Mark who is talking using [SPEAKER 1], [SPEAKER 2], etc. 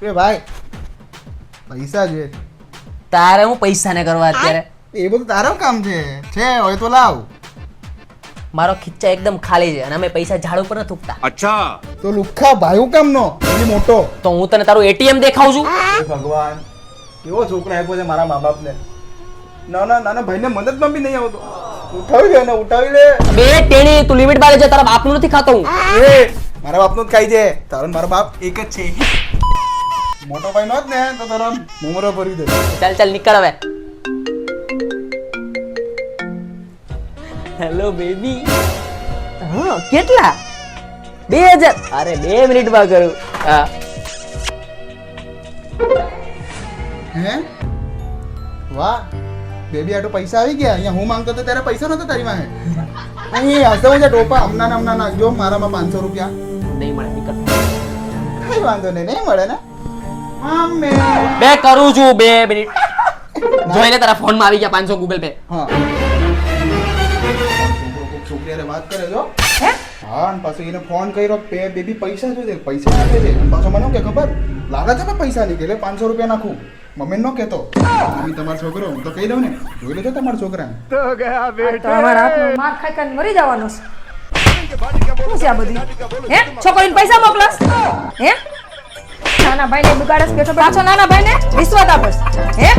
[SPEAKER 1] એ ભાઈ પૈસા જોઈએ.
[SPEAKER 2] તારે હું પૈસા ને કરવા અત્યારે?
[SPEAKER 1] એ બધું તારું કામ છે હોય તો લાવ.
[SPEAKER 2] મારો ખીચ્ચા એકદમ ખાલી છે અને અમે પૈસા ઝાડ ઉપર ન થૂકતા.
[SPEAKER 3] अच्छा
[SPEAKER 1] તો લુખ્ખા ભાઈ કામ નો એ મોટો.
[SPEAKER 2] તો હું તને તારું એટીએમ દેખાઉં છું?
[SPEAKER 1] એ ભગવાન કેવો છોકરો આપ્યો છે મારા મા બાપને. નાના ભાઈને મદદમાં બી નહીં આવતો. ઉઠાવી લે ને ઉઠાવી લે.
[SPEAKER 2] બે ટેણી તું લિમિટ બારે છે, તારા બાપનું નથી ખાતો હું.
[SPEAKER 1] એ મારા બાપનું જ ખાઈ છે. તારો ને મારો બાપ એક જ છે. મોટો ભાઈ નો જ ને તો તારો મુમરો ભરી દે.
[SPEAKER 2] ચાલ ચાલ નીકળ હવે. Hello baby. હા કેટલા? 2000. અરે 2 મિનિટમાં કરું. હા
[SPEAKER 1] હે વાહ બેબી આટો પૈસા આવી ગયા. અહીંયા હું માંગતો તો ત્યારે પૈસા નતો તારી પાસે. અહીં હસવું છે ટોપા હમણાં નાખજો મારામાં 500 રૂપિયા.
[SPEAKER 2] નહીં મળે, નીકળ.
[SPEAKER 1] કઈ વાંધો નહીં મળે ને મમ્મી.
[SPEAKER 2] બે કરું છું 2 મિનિટ. જોઈને તારા ફોનમાં આવી ગયા 500 ગૂગલ પે.
[SPEAKER 1] હા છોકરી હારે વાત કરે છો. હા અને પાછો એને ફોન કર્યો બેબી પૈસા જોઈએ પૈસા આપે છે. અને પાછો મને કે ખબર લાગે છે પૈસા નહીં એટલે 500 રૂપિયા નાખું. મમ્મી નો કહેતો તમારો છોકરો હું તો કહી દઉં ને જોઈ લેજો તમારા છોકરાને.
[SPEAKER 4] તો અમારા હાથનો માર ખાઈ ખાઈને મરી જવાનો છે. શું છે આ બધી? હે છોકરીને પૈસા મોકલાસ? હે નાના ભાઈને બગાડસ બેઠો પાછો નાના ભાઈને વિશ્વાસ આપસ? હે